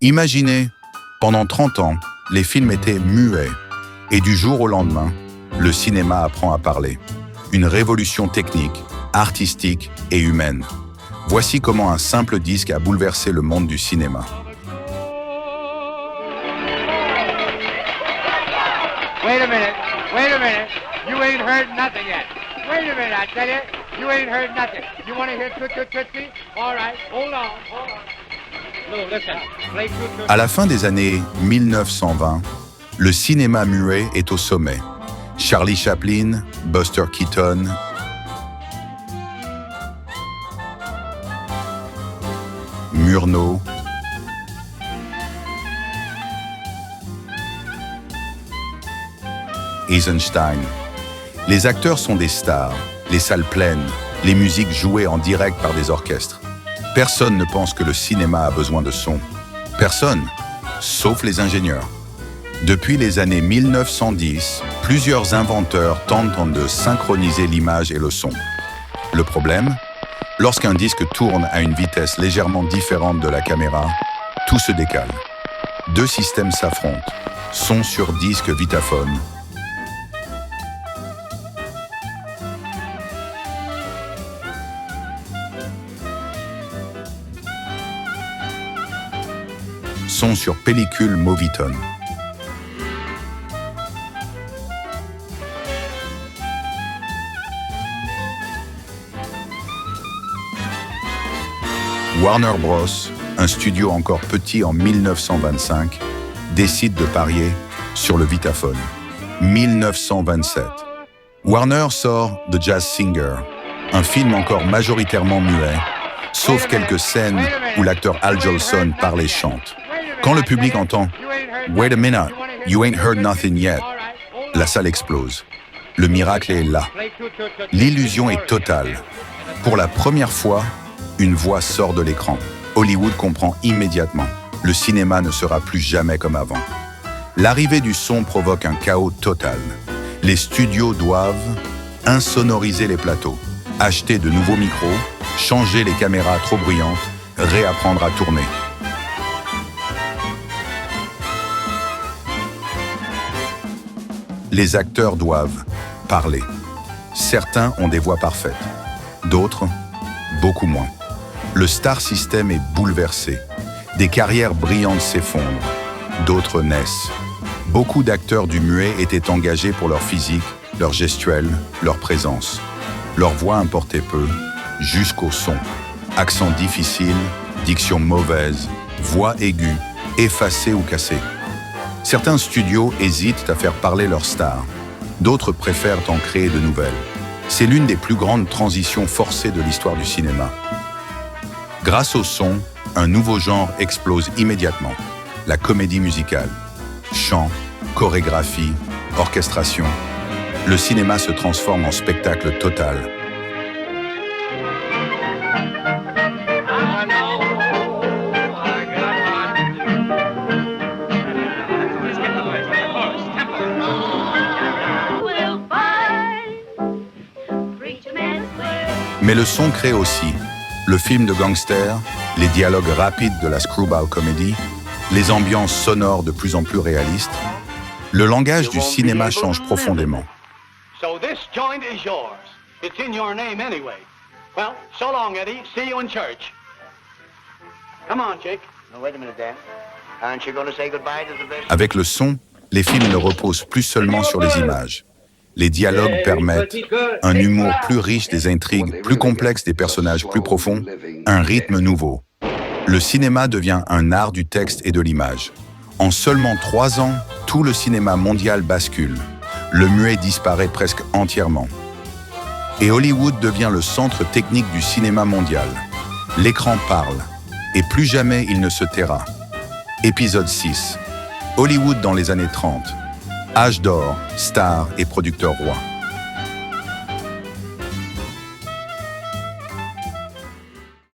Imaginez, pendant 30 ans, les films étaient muets. Et du jour au lendemain, le cinéma apprend à parler. Une révolution technique, artistique et humaine. Voici comment un simple disque a bouleversé le monde du cinéma. Wait a minute. You ain't heard nothing yet. Wait a minute, I tell you, you ain't heard nothing. You want to hear Tootsie? All right, hold on. No, listen, play Tootsie. À la fin des années 1920, le cinéma muet est au sommet. Charlie Chaplin, Buster Keaton, Murnau, Eisenstein. Les acteurs sont des stars, les salles pleines, les musiques jouées en direct par des orchestres. Personne ne pense que le cinéma a besoin de son. Personne, sauf les ingénieurs. Depuis les années 1910, plusieurs inventeurs tentent de synchroniser l'image et le son. Le problème, lorsqu'un disque tourne à une vitesse légèrement différente de la caméra, tout se décale. Deux systèmes s'affrontent, son sur disque Vitaphone. Son sur pellicule Moviton. Warner Bros., un studio encore petit en 1925, décide de parier sur le Vitaphone. 1927. Warner sort The Jazz Singer, un film encore majoritairement muet, sauf quelques scènes où l'acteur Al Jolson parle et chante. Quand le public entend « Wait a minute, you ain't heard nothing yet », la salle explose. Le miracle est là. L'illusion est totale. Pour la première fois, une voix sort de l'écran. Hollywood comprend immédiatement. Le cinéma ne sera plus jamais comme avant. L'arrivée du son provoque un chaos total. Les studios doivent insonoriser les plateaux, acheter de nouveaux micros, changer les caméras trop bruyantes, réapprendre à tourner. Les acteurs doivent parler. Certains ont des voix parfaites, d'autres, beaucoup moins. Le star system est bouleversé. Des carrières brillantes s'effondrent, d'autres naissent. Beaucoup d'acteurs du muet étaient engagés pour leur physique, leur gestuelle, leur présence. Leur voix importait peu, jusqu'au son. Accent difficile, diction mauvaise, voix aiguë, effacée ou cassée. Certains studios hésitent à faire parler leurs stars. D'autres préfèrent en créer de nouvelles. C'est l'une des plus grandes transitions forcées de l'histoire du cinéma. Grâce au son, un nouveau genre explose immédiatement. La comédie musicale. Chant, chorégraphie, orchestration. Le cinéma se transforme en spectacle total. Mais le son crée aussi le film de gangster, les dialogues rapides de la screwball comedy, les ambiances sonores de plus en plus réalistes. Le langage du cinéma change profondément. So this joint is yours. It's in your name anyway. Well, so long, Eddie. See you in church. Come on, chick. Now, wait a minute, Dan. Aren't you going to say goodbye to the best? Avec le son, les films ne reposent plus seulement sur les images. Les dialogues permettent un humour plus riche des intrigues, plus complexe des personnages plus profonds, un rythme nouveau. Le cinéma devient un art du texte et de l'image. En seulement 3 ans, tout le cinéma mondial bascule. Le muet disparaît presque entièrement. Et Hollywood devient le centre technique du cinéma mondial. L'écran parle, et plus jamais il ne se taira. Épisode 6. Hollywood dans les années 30. Âge d'or, star et producteur roi.